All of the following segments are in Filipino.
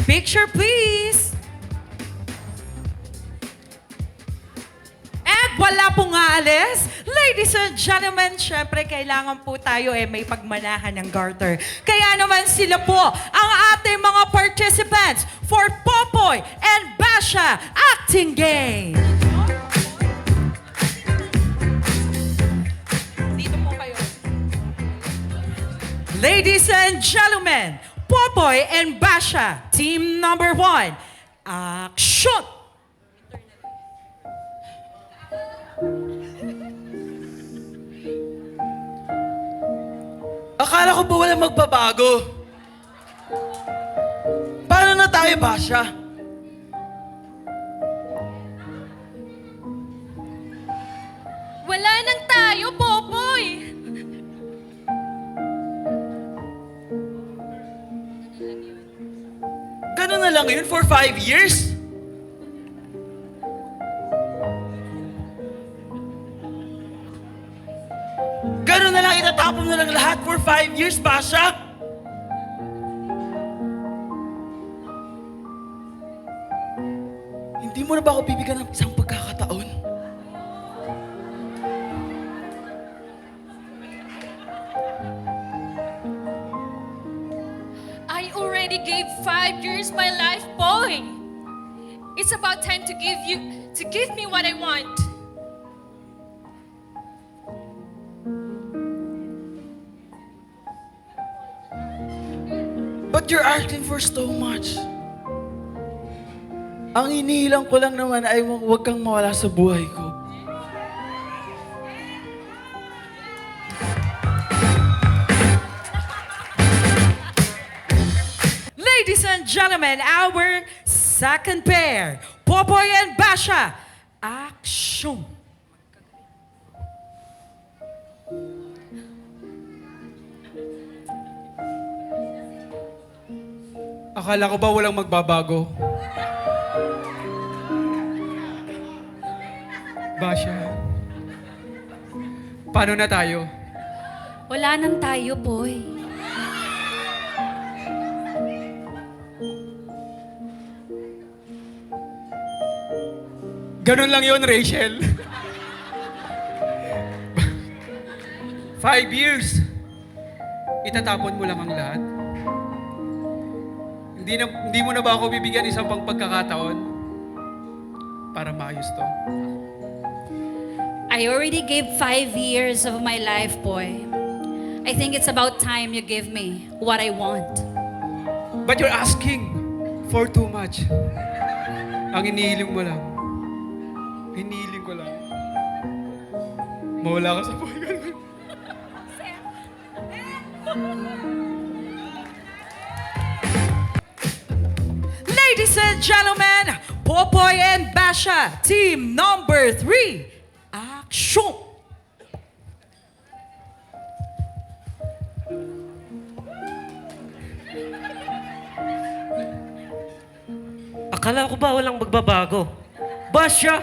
Picture, please. At wala pong aalis. Ladies and gentlemen, syempre kailangan po tayo may pagmanahan ng garter. Kaya naman sila po ang ating mga participants for Popoy and Basha Acting Game. Dito po kayo. Ladies and gentlemen, Popoy and Basha, team number 1, action! Akala ko ba walang magbabago? Paano na tayo, Basha? Wala nang tayo, Popoy! Ganun na lang yun for 5 years? Ganun na lang, itatapon na lang lahat for 5 years, Basha? Hindi mo na ba ako bibigyan ng isang pagkakataon? I already gave 5 years my life, boy. It's about time to give me what I want. But you're asking for so much. Ang inihilang ko lang naman ay huwag kang mawala sa buhay ko. Ladies and gentlemen, our second pair, Popoy and Basha, action! Akala ko ba walang magbabago? Basha, paano na tayo? Wala nang tayo, boy. Ganun lang yon, Rachel. 5 years. Itatapon mo lang ang lahat. Hindi mo na ba ako bibigyan isang pang pagkakataon para maayos to? I already gave 5 years of my life, boy. I think it's about time you give me what I want. But you're asking for too much. Ang inihiling mo lang. Hinihiling ko lang. Mawala ka sa buhay ko. Ladies and gentlemen, Popoy and Basha, team number 3, action! Akala ko ba walang magbabago? Basha!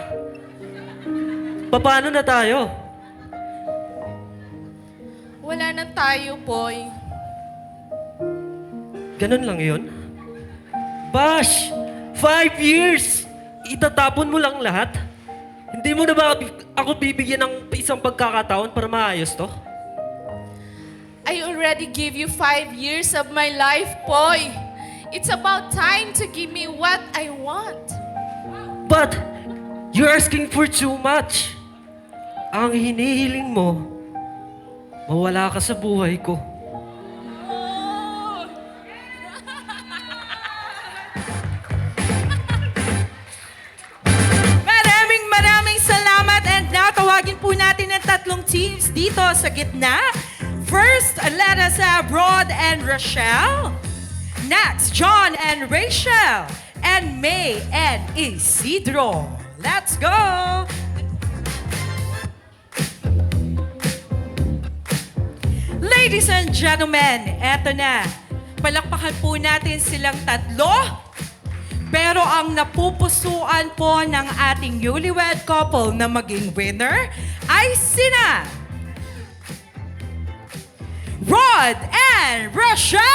Paano na tayo? Wala nang tayo, boy. Ganun lang yun? Bash! 5 years! Itatapon mo lang lahat? Hindi mo na ba ako bibigyan ng isang pagkakataon para maayos to? I already gave you 5 years of my life, boy. It's about time to give me what I want. But, you're asking for too much. Ang hinihiling mo, mawala ka sa buhay ko. Maraming salamat and natawagin po natin ang tatlong teams dito sa gitna. First, let us have Rod and Rochelle. Next, John and Rachel. And May and Isidro. Let's go! Ladies and gentlemen, eto na. Palakpakan po natin silang tatlo. Pero ang napupusuan po ng ating newlywed couple na maging winner ay sina Rod and Rochelle!